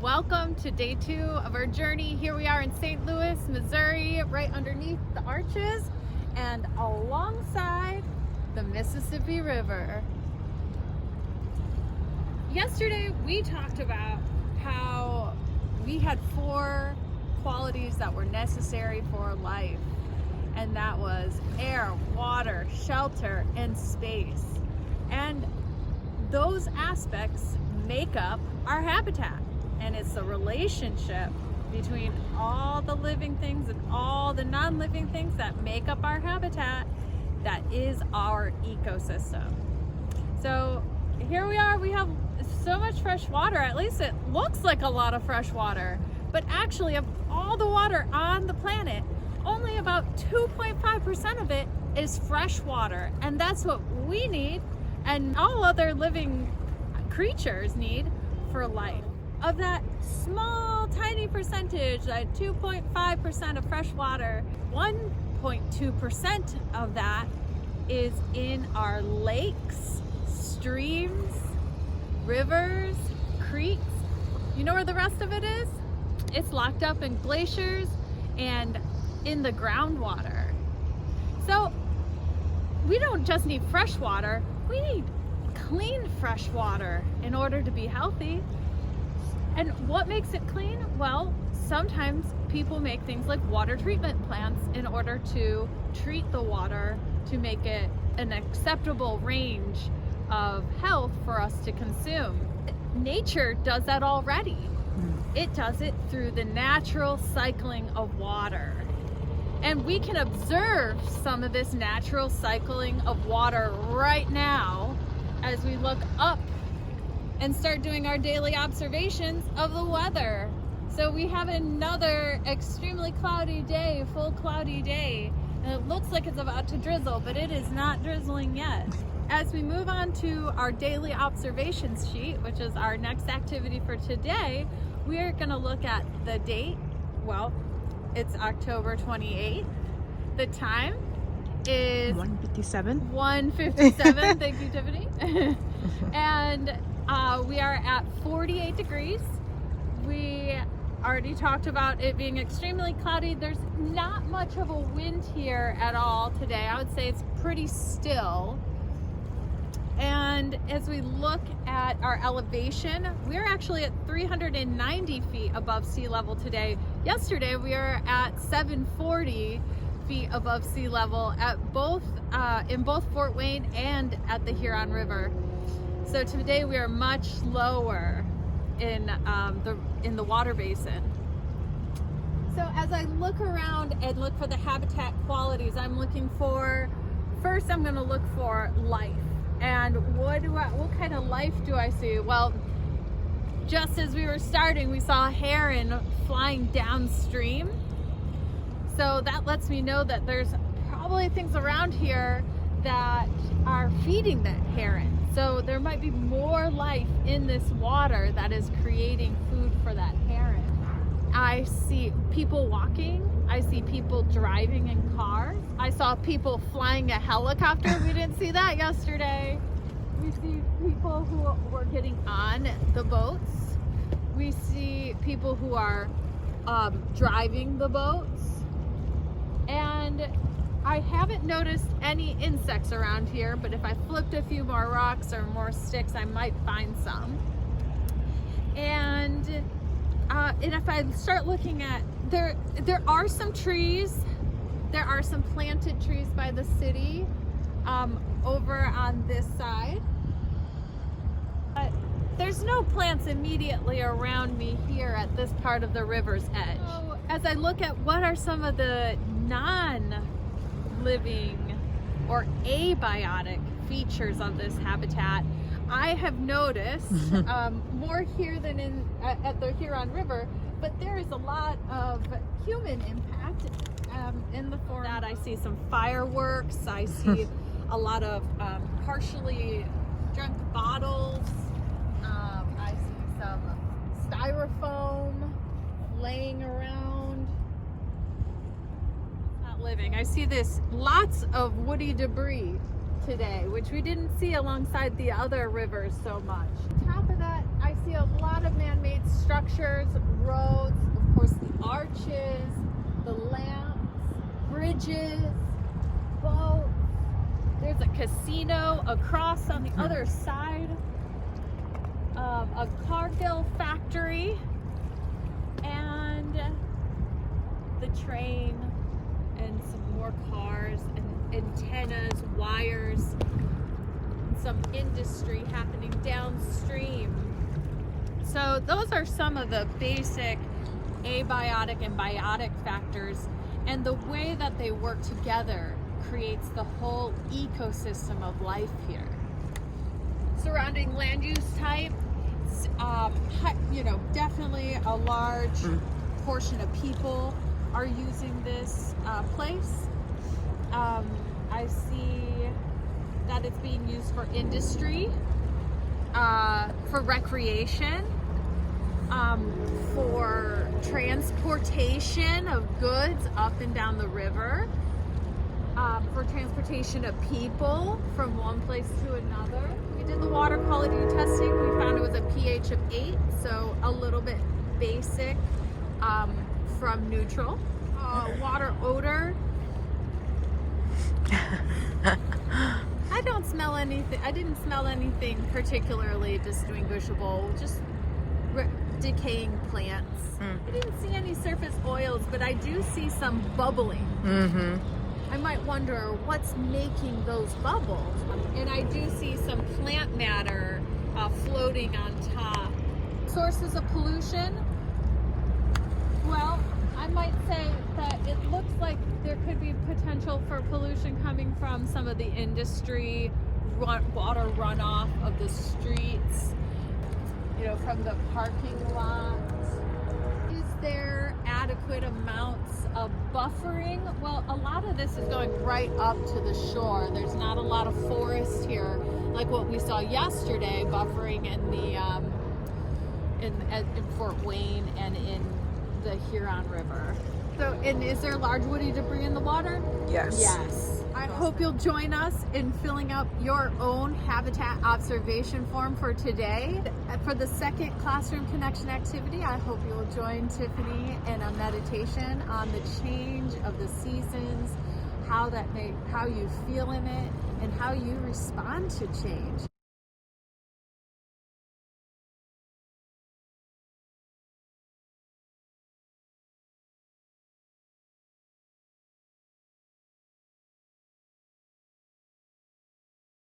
Welcome to day 2 of our journey. Here we are in St. Louis, Missouri, right underneath the arches and alongside the Mississippi River. Yesterday we talked about how we had 4 qualities that were necessary for life, and that was air, water, shelter, and space. And those aspects make up our habitat, and it's the relationship between all the living things and all the non-living things that make up our habitat that is our ecosystem. So here we are, we have so much fresh water. At least it looks like a lot of fresh water, but actually of all the water on the planet, only about 2.5% of it is fresh water, and that's what we need and all other living creatures need for life. Of that small tiny percentage, that 2.5% of fresh water, 1.2% of that is in our lakes, streams, rivers, creeks. You know where the rest of it is? It's locked up in glaciers and in the groundwater. So we don't just need fresh water, we need clean fresh water in order to be healthy. And what makes it clean? Well, sometimes people make things like water treatment plants in order to treat the water to make it an acceptable range of health for us to consume. Nature does that already. It does it through the natural cycling of water. And we can observe some of this natural cycling of water right now as we look up and start doing our daily observations of the weather. So we have another extremely cloudy day, full cloudy day, and it looks like it's about to drizzle, but it is not drizzling yet. As we move on to our daily observations sheet, which is our next activity for today, we are going to look at the date. Well, it's October 28th. The time is 1:57. 1:57. Thank you, Tiffany. And we are at 48 degrees. We already talked about it being extremely cloudy. There's not much of a wind here at all today. I would say it's pretty still. And as we look at our elevation, we're actually at 390 feet above sea level today. Yesterday we were at 740 feet above sea level at both in both Fort Wayne and at the Huron River. So today we are much lower in the water basin. So as I look around and look for the habitat qualities, I'm looking for, first I'm going to look for life. And what kind of life do I see? Well, just as we were starting, we saw a heron flying downstream. So that lets me know that there's probably things around here that are feeding that heron. So there might be more life in this water that is creating food for that heron. I see people walking. I see people driving in cars. I saw people flying a helicopter. We didn't see that yesterday. We see people who were getting on the boats. We see people who are driving the boats. And I haven't noticed any insects around here, but if I flipped a few more rocks or more sticks, I might find some. And if I start looking at, there are some trees. There are some planted trees by the city over on this side. But there's no plants immediately around me here at this part of the river's edge. So as I look at what are some of the non-living or abiotic features of this habitat, I have noticed more here than at the Huron River, but there is a lot of human impact in the form that I see some fireworks, I see a lot of partially drunk bottles, I see some styrofoam laying around. Not living. I see lots of woody debris today, which we didn't see alongside the other rivers so much. On top of that, I see a lot of man-made structures, roads, of course the arches, the lamps, bridges, boats. There's a casino across on the other side, a Cargill factory, and the train, and some more cars and antennas, wires, some industry happening downstream. So those are some of the basic abiotic and biotic factors, and the way that they work together creates the whole ecosystem of life here. Surrounding land use type, definitely a large portion of people are using this place. I see that it's being used for industry, for recreation, for transportation of goods up and down the river, for transportation of people from one place to another. We did the water quality testing. We found it was a pH of 8, so a little bit basic from neutral. Water odor. I don't smell anything. I didn't smell anything particularly distinguishable. Just decaying plants. I didn't see any surface oils, but I do see some bubbling. I might wonder what's making those bubbles. And I do see some plant matter floating on top. Sources of pollution. Well, I might say that it looks like there could be potential for pollution coming from some of the industry, water runoff of the streets, from the parking lot. Is there adequate amounts of buffering? Well, a lot of this is going right up to the shore. There's not a lot of forest here, like what we saw yesterday, buffering in the in Fort Wayne and in the Huron River. So, and is there large woody debris in the water? Yes. Yes. I hope you'll join us in filling out your own habitat observation form for today. For the second classroom connection activity, I hope you will join Tiffany in a meditation on the change of the seasons, how you feel in it, and how you respond to change.